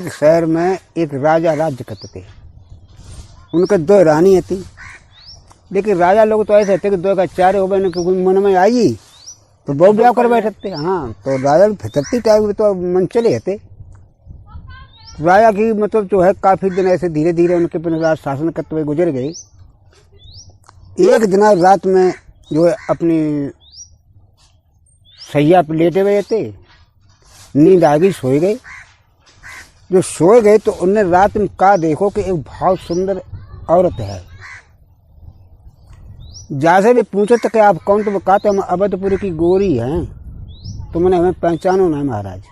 शहर में एक राजा राज्य करते थे। उनके दो रानी थी, लेकिन राजा लोग तो ऐसे थे कि दो का चार हो गए, कोई मन में आई तो बहुत ब्याह कर बैठे थे। हाँ, तो राजा फितरती टाइप में तो मन चले थे। राजा की मतलब जो है काफी दिन ऐसे धीरे धीरे उनके पर शासन करते हुए गुजर गए। एक दिन रात में जो है अपनी सैया पर लेटे हुए थे, नींद आ गई, सोए गए। जो सोए गए तो उन्हें रात में कहा देखो कि एक बहुत सुंदर औरत है। जैसे भी पूछे तो कि आप कौन, तो वो कहते हम अवधपुरी की गोरी हैं, तो मैंने हमें पहचानो ना महाराज।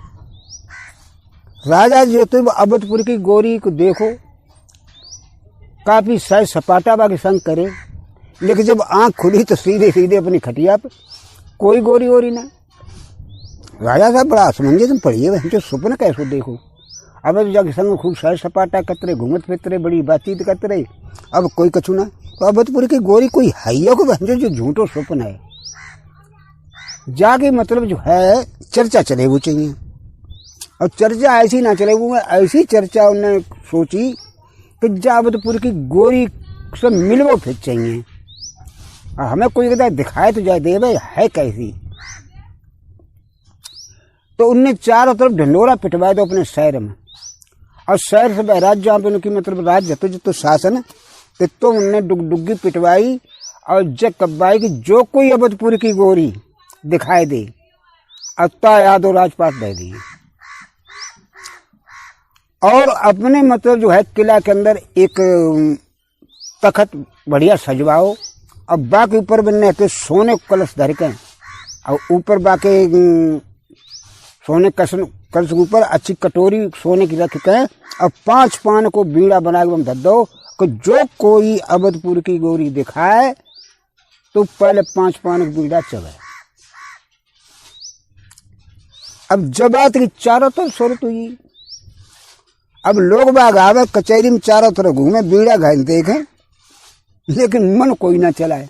राजा जो थे वो अवधपुरी की गोरी को देखो काफी सह सपाटा बाकी संग करे, लेकिन जब आंख खुली तो सीधे सीधे अपनी खटिया पे कोई गोरी गोरी ना। राजा साहब बड़ा असमंजस में पड़िए, जो सपना कैसे देखो। अब तो जाके संग खूब सह सपाटा करते रहे, घूमत फिरते रहे, बड़ी बातचीत करते रहे। अब कोई कछु ना, तो अवधपुरी की गोरी कोई है को जो झूठो सपना है। जाके मतलब जो है चर्चा चले वो चाहिए, और चर्चा ऐसी ना चले वो ऐसी चर्चा उन्होंने सोची कि अवधपुरी की गोरी से मिलवो फिर चाहिए, और हमें कोई कहता दिखाए तो जाए दे भाई है कैसी। तो उनने चारों तरफ ढंडोरा पिटवाया दो अपने शहर में, और शहर से बहराज जहाँ पे उनकी मतलब राज्य तो शासन तो उनने डुगडुगी पिटवाई और जग कब्बाई की जो कोई अवधपुरी की गोरी दिखाई दे अत्ता यादव राजपाट दे दिए। और अपने मतलब जो है किला के अंदर एक तखत बढ़िया सजवाओ, अब बाकी ऊपर बनने के सोने कलश धर के, और ऊपर बाकी सोने कलश के ऊपर अच्छी कटोरी सोने की रख के, और 5 पान को बीड़ा बना के धर दो कि जो कोई अवधपुर की गोरी दिखाए तो पहले 5 पान को बीड़ा चले। अब जब बात की चारों तरफ सूरत हुई, अब लोग बाग आवे कचहरी में चारों तरफ घूमे, बीड़ा घायल देखें, लेकिन मन कोई ना चलाए।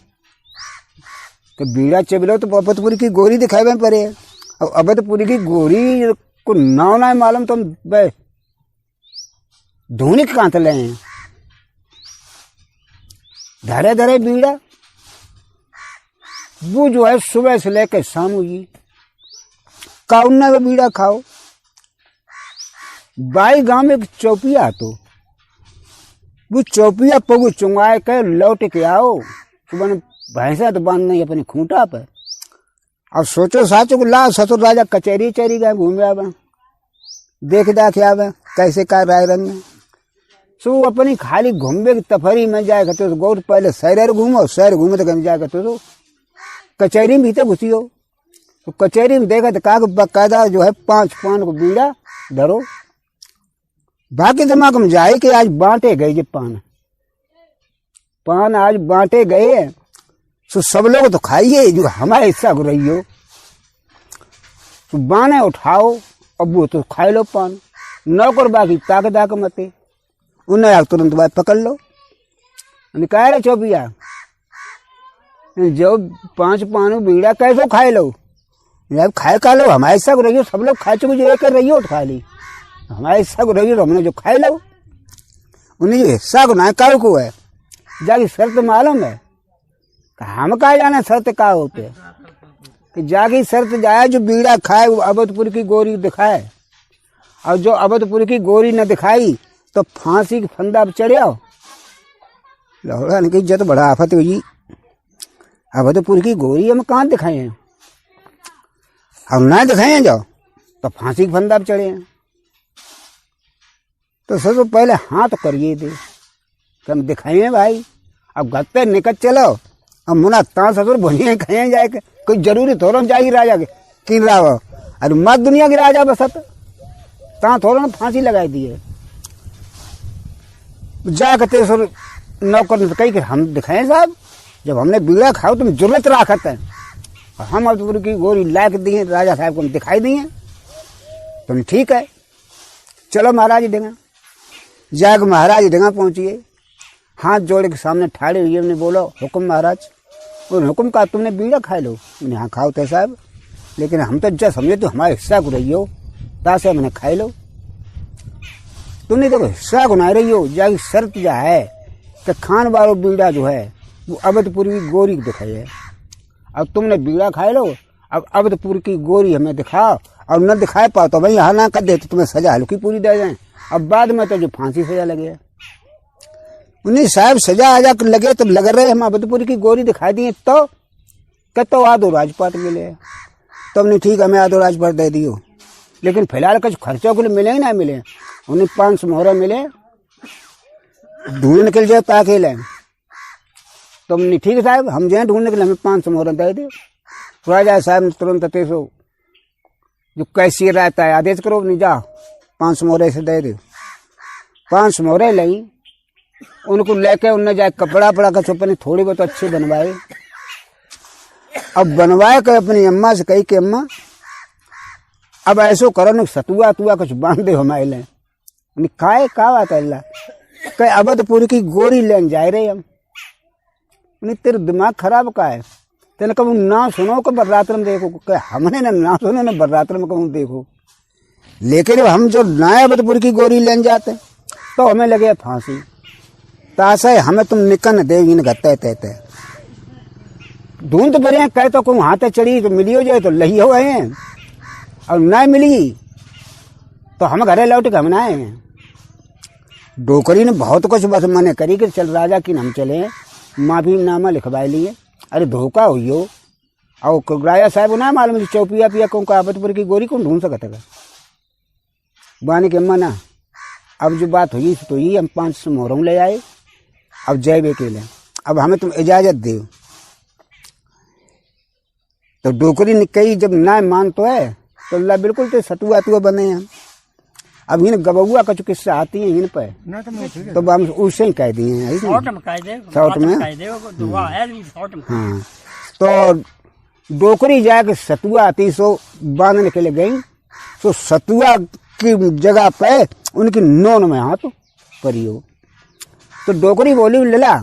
तो बीड़ा चबलो तो अवधपुरी की गोरी दिखाए पड़े, और अवधपुरी की गोरी को नाव ना मालूम तो धोनी कहाँ तले हैं। धरे धरे बीड़ा वो जो है सुबह से लेकर शाम हुई काउन्ना का बीड़ा खाओ। बाई गांव में एक चौपिया, तो वो चौपिया पगु चुंगाए के लौट के आओ, सुबह भैंसा तो बांध नहीं अपने खूंटा पर। अब सोचो साचो को ला ससुर राजा कचहरी चरी गए, घूमे आवे, देख दाख आवे कैसे का राय रंग में। सो अपनी खाली घूमबे की तफरी में जाए करते तो गौर पहले शहर घूमो, शहर घूमे तो कहीं जाए करते तो कचहरी में भीतर घुसी हो। तो कचहरी में देखा तो कहा बाकायदा जो है 5 पान को बीड़ा धरो। बाकी दिमाग में जाए कि आज बांटे गए, ये पान आज बांटे गए, तो सब लोग तो खाइए, जो हमारे हिस्सा को रही हो तो बाने उठाओ, अब वो तो खाए लो पान। नौकर बाकी ताक दाक मते उन्हें तुरंत बाद पकड़ लो। कह रहे चौपिया जो 5 पान बीड़ा कैसे खाए लो, खाए खा लो, हमारे हिस्सा को रही हो, सब लोग खा चुके, जो एक रही हो तो खा ली, हमारे हिस्सा को रही हो हमने जो खाए लो। उन्हें जो हिस्सा को ना काल को है जाके शर्त मालूम है, हम कहा जाना शर्त का होते कि जाके शर्त जाए जो बीड़ा खाए वो अवधपुर की गोरी दिखाए, और जो अवधपुर की गोरी न दिखाई तो फांसी की फंदा पर चढ़े आओ। लौड़ा ने इज्जत बड़ा आफत हुई, अवधपुर की गोरी हम कहाँ दिखाए हैं, हम ना दिखाए जाओ तो फांसी की फंदा पर चढ़े हैं। तो सबसे पहले हाथ करिए थे कि हम दिखाए भाई, अब घर पे निकल चलो, अब मुना ता ससुर भुनिए कहीं जाए के कोई जरूरी थोड़ा जाएगी राजा के कि राव, अरे मत दुनिया की राजा बसत ता थोड़ा फांसी लगाई दिए। जा करते सर नौकर कही कि हम दिखाए साहब, जब हमने बीड़ा खाओ तुम जरूरत राखत है, और हम अवधपुर की गोरी ला के दिए राजा साहब को हम दिखाई दिए, तुम ठीक है चलो महाराज डेंगा। जाकर महाराज डेंगा पहुंचिए, हाथ जोड़े के सामने ठाड़े हुए हमने बोलो हुक्म महाराज। और हुक्म का तुमने बीड़ा खा लो, मैंने हाँ खाओ थे साहब, लेकिन हम तो जब समझे तो हमारे हिस्सा को रही हो तासे हमने खाई लो। तुमने देखो हिस्सा गुना रही हो जाकी शर्त जा है कि खान वालों बीड़ा जो है वो अवधपुर की गोरी दिखाई है। अब तुमने बीड़ा खाए लो, अब अवधपुर की गोरी हमें दिखाओ, और न दिखाए पाओ तो भाई यहाँ ना कर दे तो तुम्हें सजा हल्की पूरी दे जाए। अब बाद में तो जो फांसी सजा लगे, उन्हीं साहब सजा आजा लगे तो लग रहे हम अवधपुर की गोरी दिखा दिए तो कहते आधो राजपाट मिले। तो हमने ठीक है, हमें आधो राजपाट दे दियो, लेकिन फिलहाल कुछ खर्चों के लिए मिले ही ना मिले। उन्हें 500 मोहरे मिले, ढूंढ निकल जाए ताकि लें। तो हमने ठीक है साहब, हम जाए ढूंढने के लिए, हमें 500 मोहरे दे दे। राजा साहब ने तुरंत तेसो जो कैसी रहता है आदेश करो, नहीं जा 500 मोहरे से दे दे। 500 मोहरे ली, उनको लेके उनने जाए कपड़ा पड़ा का चुपने थोड़ी बहुत अच्छे बनवाए। अब बनवाए कर अपनी अम्मा से कही कि अम्मा अब ऐसो करो न सतुआ तुआ कुछ बांध दे हमारे ले। खाए का बात है अल्लाह कहे अवधपुर की गोरी लेन जाए रहे हम। तेरे दिमाग खराब का है, तेने कब ना सुनो को बररात्र में देखो, कहे हमने ना सुनो न बररात्र में कहूँ देखो। लेकिन हम जो ना अवधपुर की गोरी लेन जाते तो हमें लगे फांसी। तासा है हमें तुम निकन देवी गते तहते ढूंढ तो बढ़िया कहे तो कहूँ हाथ चढ़ी तो मिली हो जाए तो लही हो गए, और ना मिली तो हम घरे लौट के हम ना आए। डोकरी ने बहुत कुछ बस मने करी कि चल राजा की हम चले, माफी नामा लिखवाए लिए। अरे धोखा हुई हो, और राजा साहब ना मालूम चौपिया पिया कहूँ अवधपुर की गोरी कौन ढूंढ सकता है। बानी के अम्मा ना अब जो बात हुई तो ही हम 500 मोहरों ले आए, अब जय बे के ले, अब हमें तुम इजाजत दे। तो डोकरी ने कही जब ना मान तो है तो अल्लाह बिल्कुल तो सतुआ तुआ बने हैं। अब इन गबुआ का जो किस्सा आती है इन पे तो हम उससे ही कह दिए हैं शॉर्ट में। हाँ तो डोकरी जाके सतुआ आती सो बांधने के लिए गई, तो सतुआ की जगह पे उनकी नोन में हाथ परी हो। तो डोकरी बोली लला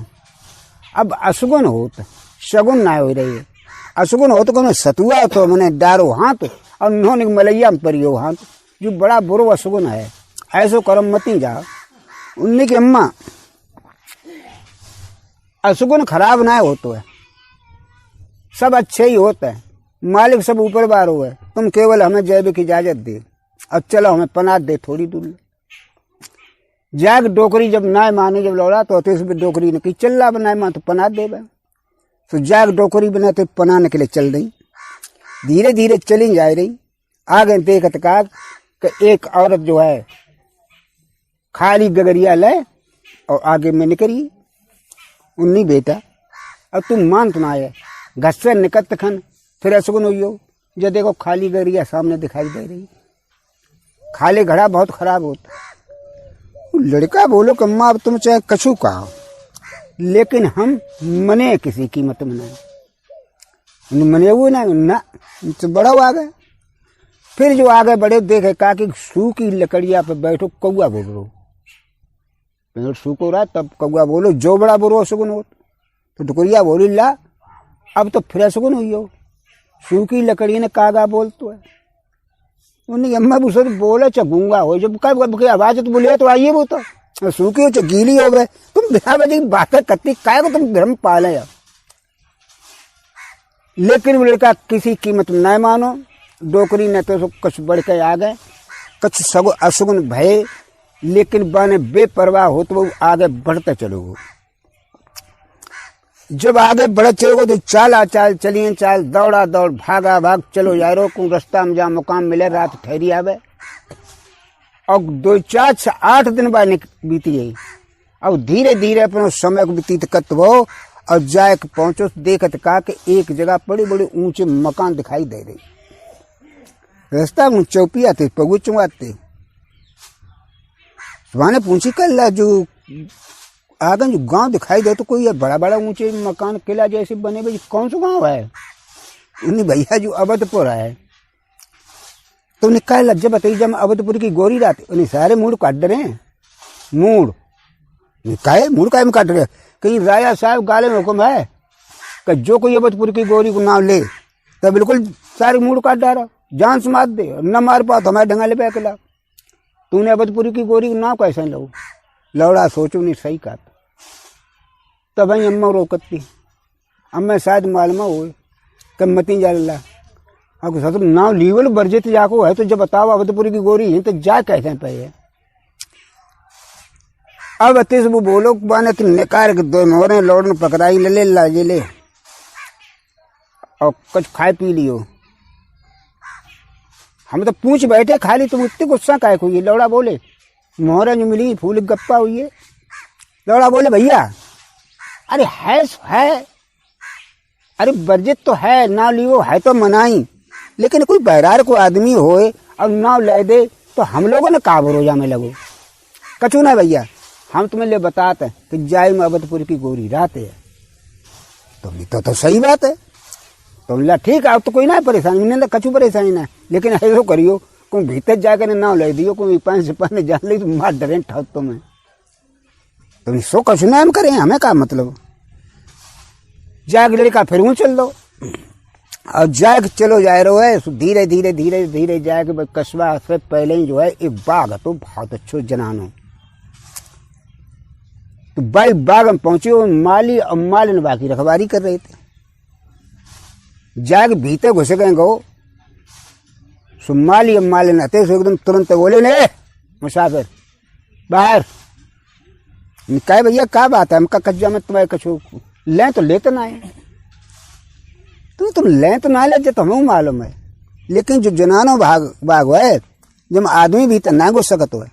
अब अशगुन होत शगुन ना हो रही है, अशगुन हो तो कौन सतुआ तो मैंने डारो हाथ और उन्होंने मलैया में परी हो हाथ, जो बड़ा बुरो अशगुन है, ऐसो करम मती जा। उन्हीं की अम्मा अशगुन खराब ना हो तो है, सब अच्छे ही होते हैं, मालिक सब ऊपर बार हो है, तुम केवल हमें जैब की इजाजत दे। अब चलो हमें पनाह दे थोड़ी दूर। जाग डोकरी जब ना माने जब लौड़ा तो डोकरी ने की चल बनाए मां तो पनाह दे। तो जाग डोकरी बनाते पनाने के लिए चल रही, धीरे धीरे चली जा रही। आगे देखत का एक औरत जो है खाली गगरिया ले और आगे में निकली। उन्नी बेटा अब तुम मान तो ना आए घर से निकट खन फिर अशगुन हुई हो, जो देखो खाली गगरिया सामने दिखाई दे रही, खाली घड़ा बहुत खराब होता। लड़का बोलो कि अम्मा अब तुम चाहे कछु कहो, लेकिन हम मने किसी कीमत में नहीं मने वो ना तो बड़ा आ गए। फिर जो आगे बढ़े देखे का कि सूखी लकड़िया पे बैठो कौआ बोल रो, पेड़ सूखो रहा तब कौआ बोलो जो बड़ा बुरो शगुन हो। तो डुकरिया बोली ला अब तो फिर शगुन हुई हो, सूखी लकड़ी ने कागा बोल तो है। उन्हें अम्मा बुसर बोले च गूंगा हो जब कब आवाज तो बोलिए तो आइए वो तो सूखी हो च गीली हो गए, तुम बिना बजे बातें करती काय को तुम भ्रम पाले। लेकिन वो लड़का किसी कीमत में न मानो, डोकरी ने तो कुछ बढ़ के आ गए, कुछ सगो अशगुन भय, लेकिन बाने बेपरवाह हो तो वो आगे बढ़ते चलोगे। जब आगे बढ़ते चलोगे तो चाला चाल चलिए चाल दौड़ा दौड़ भागा भाग चलो यारो को रास्ता में जहाँ मुकाम मिले रात ठहरी आवे। और 2 4 से 8 दिन बाद बीती गई। अब धीरे धीरे अपने समय को व्यतीत करते हो और जाए पहुंचो देखत का कि एक जगह बड़े बड़े ऊंचे मकान दिखाई दे रही। रास्ता में चौपी आते पगु चुंगाते सुबह पूछी कर जो आगे जो गांव दिखाई दे तो कोई बड़ा बड़ा ऊंचे मकान किला जैसे बने भाई कौन सा गांव है। उन्हें भैया जो अवधपुर है तो उन्हें कहा लज्जा बताई जब अवधपुर की गोरी रात उन्हें सारे मूड काट रहे हैं। मूड काहे मूड काहे में काट रहे, कहीं राजा साहब गाले में हुक्म है कि जो कोई अवधपुर की गोरी को नाम ले तो बिल्कुल सारे मूड काट डाला, जान से मार दे, न मार पाओ तो हमारे ढंगाले पे अकेला। तूने अवधपुरी की गोरी ना कैसे लो? लौड़ा सोचो नहीं सही का। तब भाई अम्मा रोकती, अम्मा शायद मालूम हो कब मती जा ला अब ससुर नाव लीवल बरजित जाको है तो जब बताओ अवधपुरी की गोरी है तो जा कैसे पे है। अब अतीस वो बोलो बाने कि निकार के दो मोरे लौड़न पकड़ाई ले लाजे ले और कुछ खाए पी लियो। हम तो पूछ बैठे खाली, तुम इतने गुस्सा काहे को? ये लौड़ा बोले मोहरा जो मिली फूल गप्पा हुई है। लौड़ा बोले भैया अरे है अरे बरजित तो है ना लियो है तो मनाई, लेकिन कोई बहरार को आदमी होए और नाव ले दे तो हम लोगों ने का भरोजा में लगो। कचू ना भैया हम तुम्हें ले बताते हैं कि जाई में अवधपुरी की गोरी रात है। तो सही बात है। तो बोला ठीक है अब तो कोई ना परेशानी, मैंने कचू परेशानी ना, लेकिन ऐसा करियो कोई भीतर जाकर नाव ले दियो, कोई पानी से पानी जान ली तो मार डरे ठाओ तुम्हें। तुम सो कचू ना हम करें, हमें का मतलब। जाग लड़का फिर ऊँ चल दो और जाग चलो जाए रहो है धीरे धीरे धीरे धीरे जाके कस्बा से पहले ही जो है एक बाग तो बहुत अच्छो जनानो। तो भाई बाग में पहुंचे माली और मालिन बाकी रखवारी कर रहे थे। जाग भीतर घुस गए गो सो माली और मालिन आते सो एकदम तुरंत बोले ने मुसाफिर बाहर कहे भैया क्या बात है, हमका कज्जा में तुम्हारे कछू ले तो लेते ना है। तुम ले तो ना ले जो हमें मालूम है, लेकिन जो जनानो बाग है जब आदमी भीतर ना घुस सकत है।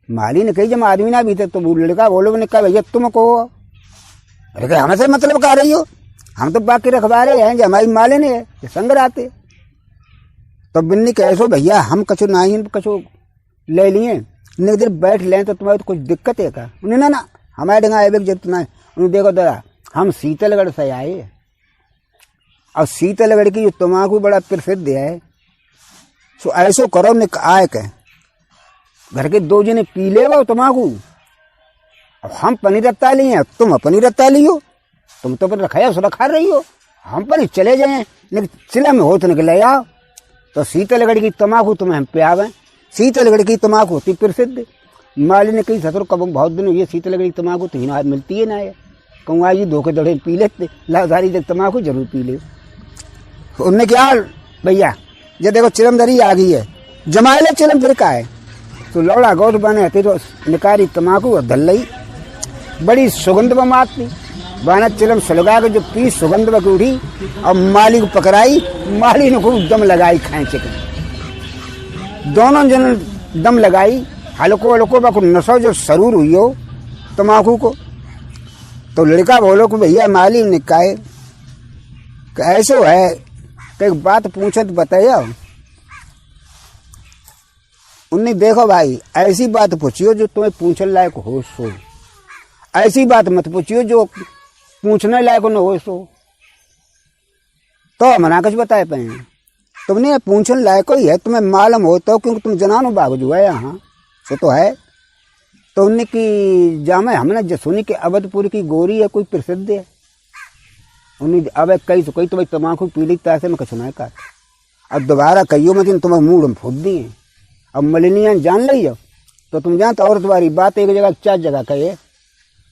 माली ने कही जब आदमी ना भीतर तो लड़का बोलो ने कहा भैया तुम कहो। अरे हमसे मतलब कह रही हो, हम तो बाकी रखवारे हैं जो हमारी मालिन है संग आते। तो बिन्नी कैसो भैया हम कछु ना ही कछु ले लिए इतने देर बैठ लें तो तुम्हारी तो कुछ दिक्कत है क्या? उन्हें ना हमारे डंगा जरूरत ना है। उन्हें देखो दादा हम शीतलगढ़ से आए और शीतलगढ़ की जो तम्बाकू बड़ा प्रसिद्ध है, सो ऐसो करो ने आए कह घर के दो जने पी ले वो तम्बाकू। अब हम पनीर रत्ता लिए तुम पनीर रत्ता लियो, तुम तो पर रखाया सो रखा रही हो, हम पर चले जाए लेकिन चिला में हो तो निकले आओ। तो शीतलगढ़ की तम्बाकू तुम्हें हम प्यावे, शीतलगढ़ की तम्बाकू होती प्रसिद्ध। माली ने कही ससुर कब बहुत दिन ये शीतलगढ़ की तम्बाकू तो आज मिलती है ना है, कहूँ आज धोखे दड़े पी लेते लाधारी जब तम्बाकू जरूर पी ले। उनने क्या भैया ये देखो चिलमदरी आ गई है, जमा ले चिलम फिर का है। तो लौड़ा गौर बने तो निकारी तम्बाकू और धल्लई बड़ी सुगंध बमाती बाना चिलम सलगा के जो पी सुगंध बक उठी और माली को पकड़ाई। माली ने खूब दम लगाई खाए चिकन, दोनों जन दम लगाई हल्को हल्को बक नशो जो सरूर हुई हो तम्बाकू को। तो लड़का बोलो कि भैया माली ने कहे ऐसो है कि एक बात पूछे तो बताइए। उन्हें देखो भाई ऐसी बात पूछियो जो तुम्हें पूछने लायक हो सो, ऐसी बात मत पूछियो जो पूछने लायक न हो सो। तो मना कुछ बताए पे तुमने पूछने लायक ही है, तुम्हें मालूम हो तो क्योंकि तुम जनानो बाग जो है यहाँ सो तो है। तो उन्हें की जामे हमने जो सुनी कि अवधपुर की गोरी है कोई प्रसिद्ध है। उन्हें अब कई तो कई तो भाई तम्बाकू पी ली तैसे में कछु नहीं का। अब दोबारा कहियो मत तुम्हें मूड में फूट दिए। अब मलिनिया जान ली हो तो तुम जानते और तुम्हारी बात एक जगह 4 जगह कहे।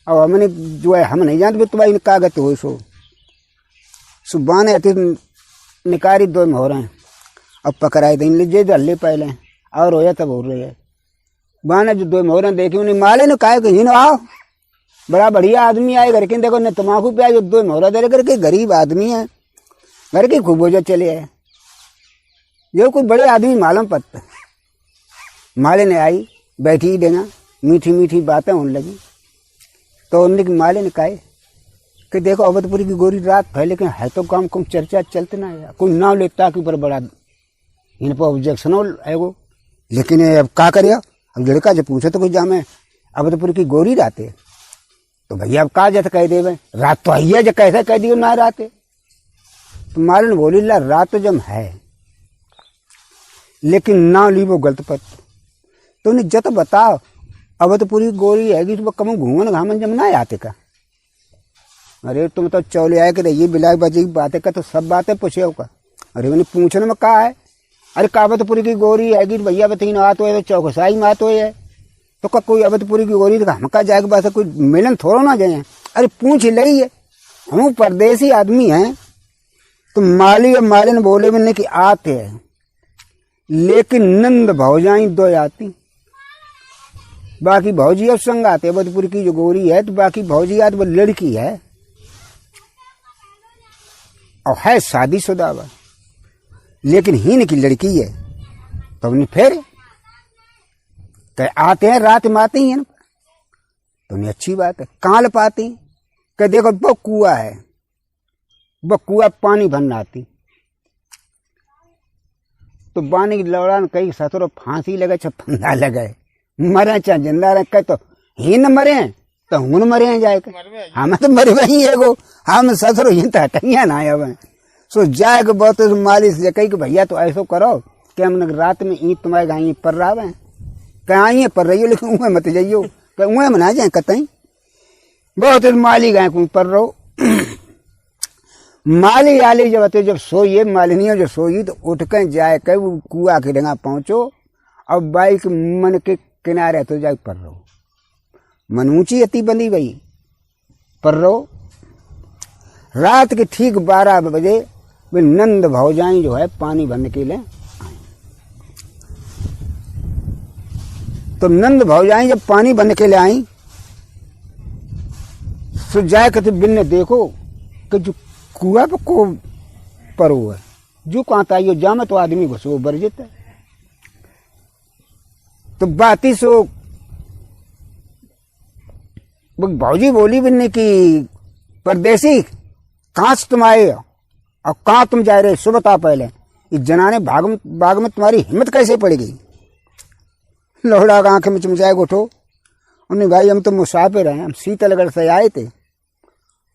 अब हमने जो है हम नहीं जानते तुम्हारी कागत हो सो सुबह ने अति निकारी 2 मोहरें अब पकड़ाई दिन लीजिए जल्दी पहले और होया तब हो रही है। बाने जो 2 मोहरें देखी उन्हें माले ने कहा कि आओ बड़ा बढ़िया आदमी आए घर के, देखो ने तम्बाकू पे जो 2 मोहरा दे करके गरीब आदमी है घर की खूब बोझा चले आए जो कोई बड़े आदमी मालूम पड़ता। माले ने आई बैठी ही देना मीठी मीठी बातें होने लगी। तो उन्हें माले ने कहा कि देखो अवधपुरी की गोरी रात है लेकिन है तो काम कम चर्चा चलते ना है, कोई नाम लेता के ऊपर बड़ा इन पर ऑब्जेक्शन है वो। लेकिन अब क्या करिए, अब लड़का जब पूछे तो कुछ जामे अवधपुरी की गोरी रात है तो भैया अब का जैसे कह दे रात तो आई है, जब कैसे कह दियो ना रात है। तो माले ने बोली ला रात तो जब है लेकिन ना ली वो गलत पत। तो उन्हें जत बताओ अवधपुरी गोरी है तो कम घूमन घामन जम ना आते का। अरे तुम तो चौले आए कि ये बिलाक बाजी की बातें का तो सब बातें पूछे का। अरे उन्हें पूछने में कहा है अरे काबतपुरी की गोरी है कि भैया बतीन आतो है तो चौकसाई में आतो है तो का कोई अबतपुरी की गोरी तो हमका जाके बस कोई मिलन थोड़ा ना जाए। अरे पूछ लगी है, हम परदेसी आदमी हैं। तो माली और मालिन बोले मैंने कि आते हैं, लेकिन नंद भौजाई दो आती, बाकी भौजी अब संग आते। अबतपुर की जो गोरी है तो बाकी भौजी आती, वो लड़की है और है शादीशुदा, लेकिन हीन की लड़की है। तो उन्हें फिर आते हैं रात में आते ही है ना, तो उन्हें अच्छी बात है। कहाँ पाती कह देखो वो कुआ है, वो कुआ पानी भरना आती। तो बानी की लौड़ान कहीं ससुर फांसी लगे चाहे फंदा लगे, मरे चाहे जिंदा रहे, कह तो ही न मरे तो हुन मरे जाएगा, हम तो मरे वही है गो, हम ससुर ही तो हटिया ना अब सो जाएगा। बहुत मालिश कही कि भैया तो ऐसा करो कि हम रात में ईद तुम्हारे गाई पर रहा कहीं पर रही हो, लेकिन उहे मत जाइयो, उहे में ना जाए कतई। बहुत माली गाय को पर रहो। माली आली जब सोइए, मालिनियों जब सोई तो उठ के जाए कह वो कुआ के डंगा पहुंचो और बाइक मन के किनारे तो जाए पर रहो। मन ऊंची अति बंदी गई पर रहो। रात के ठीक 12 बजे वे नंद भौजाई जो है पानी भरने के लिए। तो नंद भौजाई जब पानी भरने के लिए आई तो जाए कहते बिन ने देखो कि जो कुआ को पर है जो कहता है जामे तो आदमी घुसो बरजित है। तो बाती सो भौजी बोली बिन्ने की परदेसी कहाँ से तुम आए और कहाँ तुम जा रहे, सो बता पहले, इस जनाने बाग में तुम्हारी हिम्मत कैसे पड़ेगी। लोहड़ा आंख में चमचाए उठो, उन्हें भाई हम तो मुसाफिर हैं, हम शीतलगढ़ से आए थे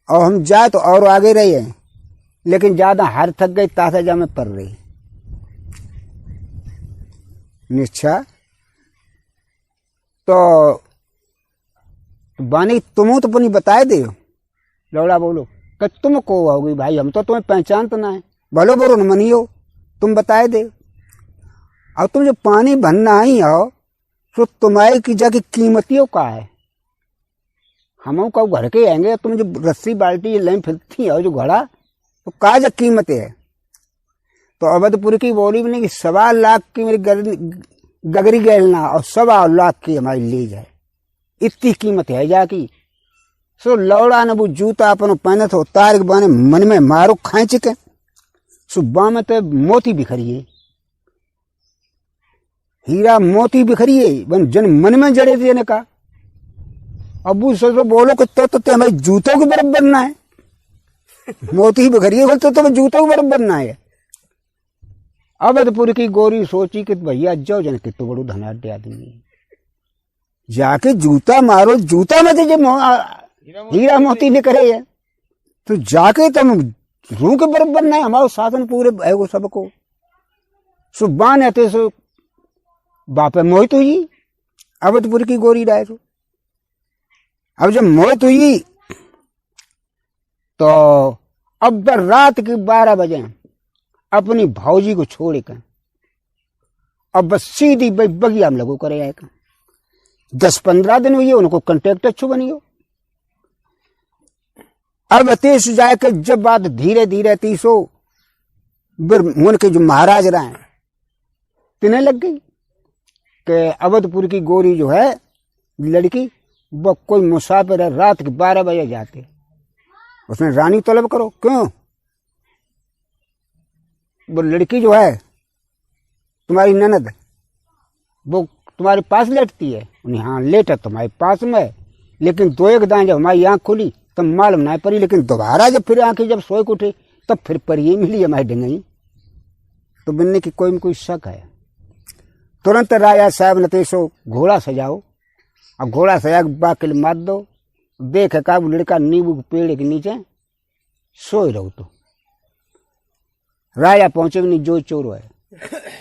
और हम जाए तो और आगे रहे हैं, लेकिन ज्यादा हार थक गई तासा जा में पर रही। निश्चा तो बानी तुम तो पुनी बताए दे। लौड़ा बोलो कि तुम को होगी भाई, हम तो तुम्हें पहचान तो ना है, भलो बोलो न मनियो, तुम बताए दे। और तुम जो पानी भरना आई हो तो तुम्हारी की जगह कीमतियों का है, हम का घर के आएंगे, तुम जो रस्सी बाल्टी लाइन फिरती हो जो घड़ा तो का जग कीमत है। तो अवधपुर की बोली भी नहीं कि 1.25 लाख की मेरी गगरी गैलना और 1.25 लाख की हमारी ले जाए, इतनी कीमत है जाकी। सो लौड़ा ने वो जूता अपन पहने तो उतार के बाने मन में मारो खेच के सुबह में तो मोती बिखरिए, हीरा मोती बिखरिए जन मन में जड़े थे ने कहा। अब वो बोलो कि तो हमारे जूतों के बराबर ना है, मोती बिखरिए बोलते तो जूतों के बराबर ना है। अवधपुर की गोरी सोची कि भैया जाओ जन कि तो बड़ो धनाढ़ आदमी, जाके जूता मारो, जूता में तो हीरा मोती निकले है तो जाके तुम रूह के बराबर ना है, हमारे शासन पूरे है वो सबको। सुबह ने आते सो बापे मोहित हुई अवधपुर की गोरी राय तो। अब जब मोहित हुई तो अब रात के 12 बजे अपनी भौजी को छोड़ कर अब बस सीधी बगिया में लगो करे आएगा। 10-15 दिन हुई उनको कंटेक्ट अच्छो बनी हो। अब तेज जाकर जब बात धीरे धीरे तीसो उनके जो महाराज रहे तिन्हें लग गई कि अवधपुर की गोरी जो है लड़की वो कोई मुसाफिर है, रात के 12 बजे जाते, उसने रानी तलब करो। क्यों? वो लड़की जो है तुम्हारी ननद वो तुम्हारे पास लेटती है। उन्हें हाँ लेटा तुम्हारे पास में, लेकिन 2-1 दाएं जब हमारी आंख खुली तब मालूम ना पड़ी, लेकिन दोबारा जब फिर आंखें जब सोए उठे तब फिर परिये मिली हमारी डंगई। तो बनने की कोई शक है। तुरंत राजा साहब ने तेसो घोड़ा सजाओ, अब घोड़ा सजा के बाकिल मार दो, देख का वो लड़का नींबू के पेड़ के नीचे सोए रहो। तो राजा पहुंचे नहीं, जो चोर है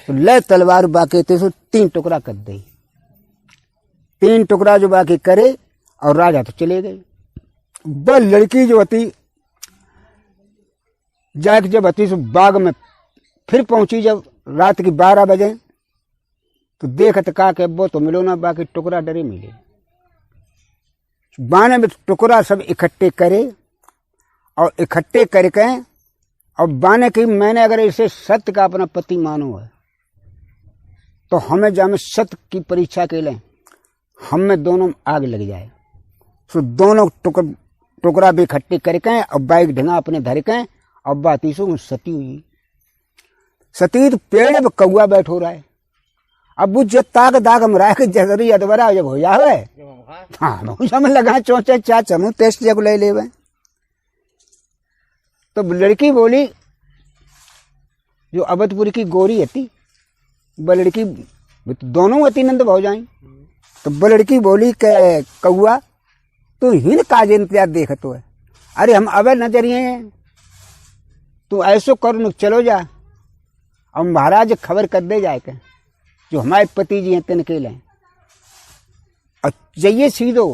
तो ले तलवार बाकी तेसो 3 टुकड़ा कर दे। 3 टुकड़ा जो बाकी करे और राजा तो चले गए। बस लड़की जो होती जाके जब होती सो बाग में फिर पहुंची, जब रात की 12 बजे तो देखत का के वो तो मिलो ना, बाकी टुकड़ा डरे मिले। बाने में टुकड़ा सब इकट्ठे करे और इकट्ठे करके और बाने की मैंने अगर इसे सत्य का अपना पति मानो है तो हमें जामे सत्य की परीक्षा के लें, हमें दोनों आग लग जाए। तो दोनों टुकड़ा भी इकट्ठे करके और बाइक ढंगा अपने धर के और बाती सो सती हुई। सती तो पेड़ पे कौआ बैठो रहा है। अब वो जो ताक दाग हम रहा है जरूरी अदबरा जब हो जावे, हाँ में लगा चौचे चा चमू टेस्ट जब ले ले। तो लड़की बोली, जो अवधपुर की गोरी हती, वो लड़की दोनों अति नंद भाव जाए। तो वो लड़की बोली के कौआ तू हिन काज इंतजार देखत है, अरे हम अब नजरिए हैं, तू ऐसो कर चलो जा और महाराज खबर कर दे जाए के जो हमारे पति जी हैं तिनके लें, और जाइए सीधो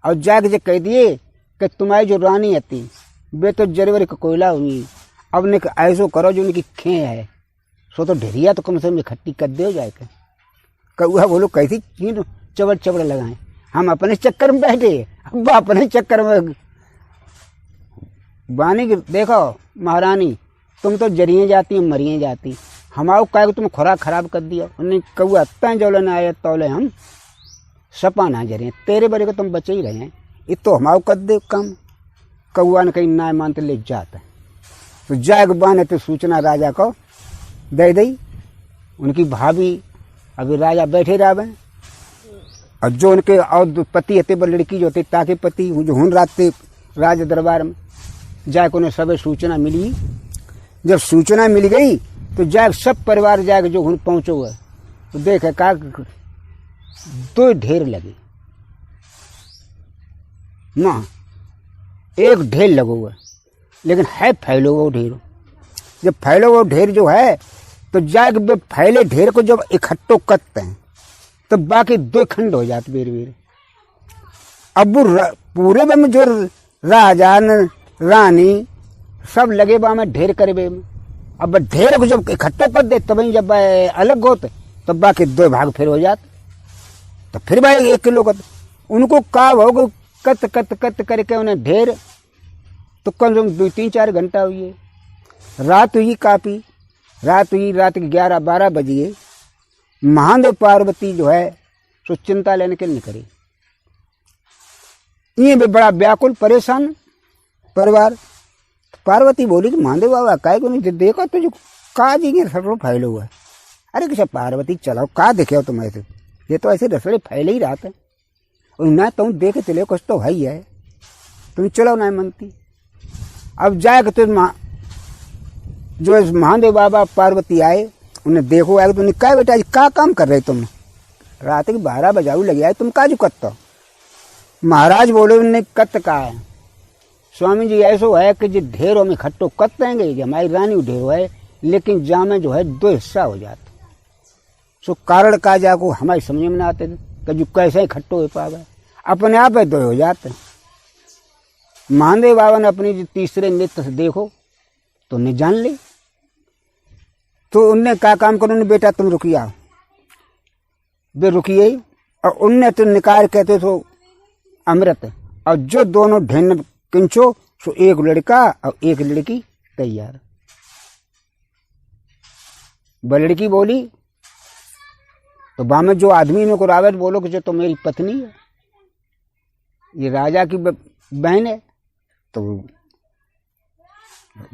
और जाके कह दिए कि तुम्हारी जो रानी हती वे तो जरवर का कोयला हुई, अब ने ऐसो करो जो उनकी खे है सो तो ढेरिया तो कम से कम इकट्ठी कर दे जाए के। कौआ बोलो कैसी चबड़ चबड़ लगाए, हम अपने चक्कर में बैठे, अब अपने चक्कर में बानी की देखो महारानी तुम तो जरिए जाती मरिए जाती, हमारो काय तुम खुराक खराब कर दिया। उन्हें कौआ तय जौले न आए तौले हम सपा ना जरिए, तेरे बड़े को तुम बचे ही रहे हैं, ये तो हमारो कर दे कम। कौआ ने कहीं ना मानते ले जाता है। तो जाग बाने तो सूचना राजा को दे दी। उनकी भाभी अभी राजा बैठे रहे और जो उनके और पति हते वो लड़की जो थे ताकि पति जो हुन रात राज दरबार में जाके उन्हें सब सूचना मिली। जब सूचना मिल गई तो जाग सब परिवार जाके जो हुन पहुंचो हुआ तो देखे का दो ढेर लगे ना, एक ढेर लगो हुआ लेकिन है फैलो हुआ ढेर। जब फैलो हुआ ढेर जो है तो जाग वे फैले ढेर को जब इकट्ठो करते हैं तो बाकी दो खंड हो जाते बेर बेर। अब वो पूरे में जो राजा रानी सब लगे बा में ढेर करे बे में, अब ढेर को जब इकट्ठे कर दे तब जब अलग होते तब बाकी दो भाग फिर हो जाते। तो फिर भाई 1 किलो का उनको का हो कत कत कत करके उन्हें ढेर तो कम से कम 2-3-4 घंटा हुई है। रात हुई काफी, रात हुई, रात के 11-12 बजे महादेव पार्वती जो है सो चिंता लेने के लिए निकली। ये भी बड़ा व्याकुल परेशान परिवार। पार्वती बोली कि महादेव बाबा काय को नहीं देखो तो जो का जी रसड़ो फैले हुआ है। अरे किसा पार्वती चलाओ का देखे हो तुम ऐसे, ये तो ऐसे रसड़े फैले ही रहते हैं और ना तुम देखे चले कुछ तो है ही है, तुम चलो ना मनती। अब जाए तो जो महादेव बाबा पार्वती आए उन्हें देखो आए तो क्या बेटा क्या काम कर रहे तुम, रात के 12 बजाऊ लगे आए तुम काजू कत्ता। महाराज बोले उन्हें कत का है स्वामी जी ऐसो है कि जो ढेरों में खट्टो कत देंगे जो हमारी रानी ढेरो है लेकिन जामे जो है 2 हिस्सा हो जाते। सो कारण का जाको हमारी समझ में ना आते कि जो कैसे खट्टो हो पावे, अपने आप है 2 हो जाते। महादेव बाबा ने अपनी जो तीसरे नेत्र से देखो तो उन्हें जान ले। तो उनने क्या काम करो, उन्हें बेटा तुम रुकिया, वे रुकिए और उनने तो निकाल कहते तो अमृत और जो दोनों ढेन किंचो सो 1 लड़का और 1 लड़की तैयार। वह लड़की बोली तो बामे जो आदमी ने को रावत बोलो कि जो तो मेरी पत्नी है, ये राजा की बहन है। तो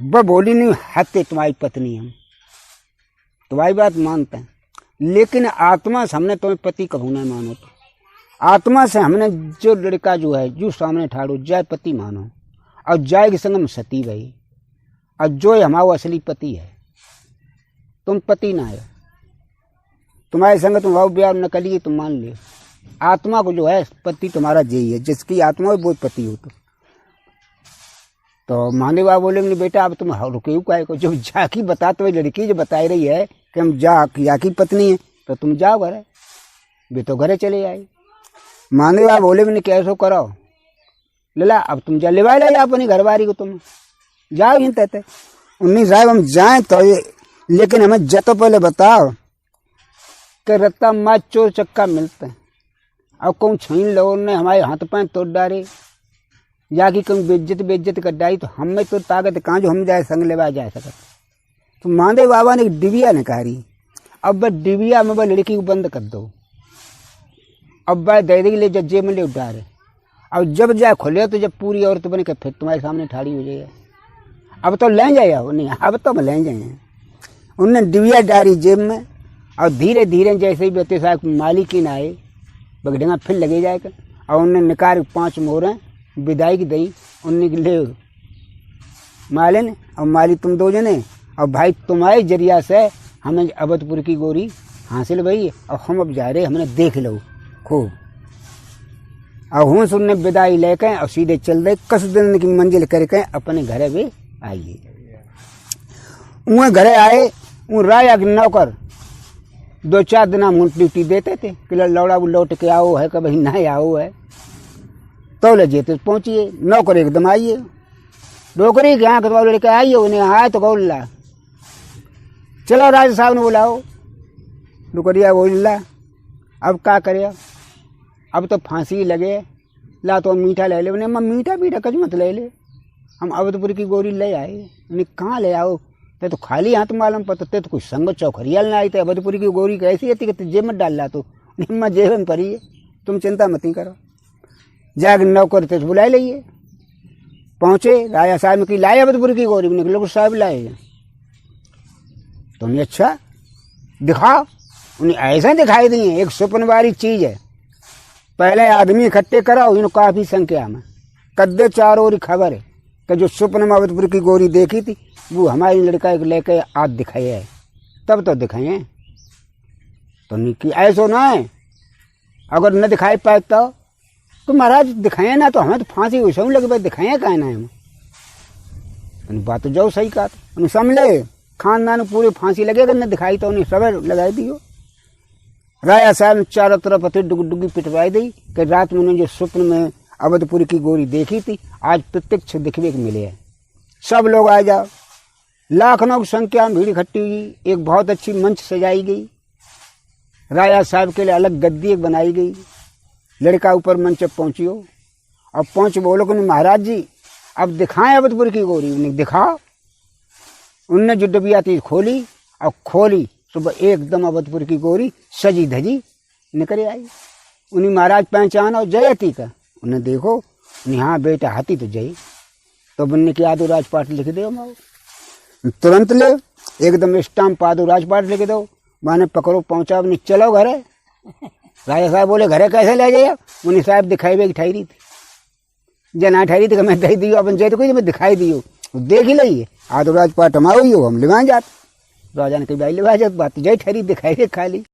वह बोली नहीं हत्या तुम्हारी पत्नी है, तुम्हारी बात मानते हैं लेकिन आत्मा से हमने तुम्हें पति कभू नहीं मानो। तो आत्मा से हमने जो लड़का जो है जो सामने ठाड़ो जाय पति मानो और जाय के संग में सती भाई और जो हमारा असली पति है, तुम पति ना है, तुम्हारे संग तुम भाव ब्याह न करिए तुम मान लियो। आत्मा को जो है पति तुम्हारा यही है, जिसकी आत्मा है वो पति हो। तो महादेव बाबा बोले बेटा अब तुम रुके काय को, जब जाकी बताते हुए लड़की जो बता रही है कि हम जाकी पत्नी है तो तुम जाओ घर, वे तो घरे चले आए। महादेव बाबा बोले मैंने कैसो करो लला अब तुम जा लेवा ले अपनी घरवारी को, तुम जाओ ही तहते 19 साहब हम जाए तो ये लेकिन हमें जतो पहले बताओ कि रत्ता माँ चोर चक्का मिलते हैं, अब कौन छीन लो ने हमारे हाथ पैर तोड़ डाले, जाके कौन बेइज्जत कर डाली, तो हमें तो ताकत कहाँ जो हम जाए संग लेवा जा सकते। तो मानदेव बाबा ने डिबिया निकारी, अब वह डिबिया में वह लड़की को बंद कर दो, अब वह दे देगी ले जज्जे में ले उठा रहे, अब जब जाए खोले तो जब पूरी औरत बने के फिर तुम्हारे सामने ठाड़ी हो जाए, अब तो ले जाए नहीं, अब तो ले जाए। उनने डिबिया डाली जेब में और धीरे धीरे जैसे ही बेटे साहब मालिकिन आए बगडेगा फिर लगे जाएगा, और उनने निकाल 5 मोहरें विदाई की दई, उनने ले मालिन और माली तुम 2 जने, और भाई तुम्हारे जरिया से हमें अवधपुर की गोरी हासिल भई, और हम अब जा रहे हमने देख लो खूब। और हूँ सुनने विदाई लेके और सीधे चल दे कस दिन की मंजिल करके अपने घरे भी आइए। वह घरे आए, वो राया के नौकर 2-4 दिन हम ड्यूटी देते थे कि लौड़ा वो लौट के आओ है, कभी नहीं आओ है, तो ले जेते पहुँचिए। नौकर एकदम आइए, डोकरी के यहाँ के लड़के आइए, उन्हें आए तो बोल ला चलो राजा साहब ने बुलाओ, डोकरिया बोल ला अब क्या करे, अब तो फांसी लगे, ला तो मीठा ले ले, उन्हें मीठा कच मत ले ले, हम अवधपुर की गोरी ले आए। उन्हें कहाँ ले आओ, ते तो खाली हाथ मालूम पता, ते तो कुछ संग चौखरियाल ना आई थे, अवधपुर की गोरी कैसी थी कि जेब में डाल ला, तो निम्मा जेब में पड़ी है, तुम चिंता मत करो। जाग नौकर थे तो बुला लीजिए। पहुँचे राजा साहब की लाए अवधपुर की गोरी, निकलो साहब लाए, तो उन्हें अच्छा दिखाओ, उन्हें ऐसा दिखाई दिए एक सुपन वाली चीज़ है। पहले आदमी इकट्ठे कराओ, इन्होंने काफ़ी संख्या में कद्दे चारों ओर खबर है कि जो सुपन में अवधपुर की गोरी देखी थी वो हमारी लड़का एक लेके आज दिखाए है, तब तो दिखाए तो निकी ऐसो ना है, अगर न दिखाई पाए तो महाराज दिखाए ना तो हमें तो फांसी वैसे लगे भाई दिखाए कहे ना हम, बात तो जाओ सही कहा, उन्हें समझे खानदान पूरे फांसी लगेगा न दिखाई तो उन्हें सब लगा दियो। राजा साहब ने चारों तरफ अति डुगी पिटवाई दी कि रात में उन्होंने जो स्वप्न में अवधपुर की गोरी देखी थी आज प्रत्यक्ष दिखने को मिले हैं। सब लोग आ जाओ, लाखों की संख्या में भीड़ इकट्ठी हुई, एक बहुत अच्छी मंच सजाई गई, राजा साहब के लिए अलग गद्दी एक बनाई गई, लड़का ऊपर मंच पर पहुँचियो और पहुँच बोलो कि महाराज जी अब दिखाएं अवधपुर की गोरी, उन्हें दिखाओ। उनने जो डबिया थी खोली और खोली, सुबह एकदम अवधपुर की गोरी सजी धजी निकल आई। उन्हें महाराज पहचानो जयती का, उन्हें देखो उन्हें हाँ बेटा हाथी तो जय, तो बनने की आदो राजपाट लिख दो, माओ तुरंत ले एकदम स्टाम्प आदो राजपाट लिख दो, माने पकड़ो पहुँचा अपने चलो घरे। राजा साहब बोले घरे कैसे ले जाए, उन्हें साहब दिखाई भी ठहरी थी, जना ठहरी थी कि मैं दे दियो अपन जय तो कोई मैं दिखाई दियो, देख ही ली आदो राजपाट हमारो ही हो, हम लिवा जाते। राजा ने कही भाई लिवा जात बात जय ठहरी दिखाई खाली।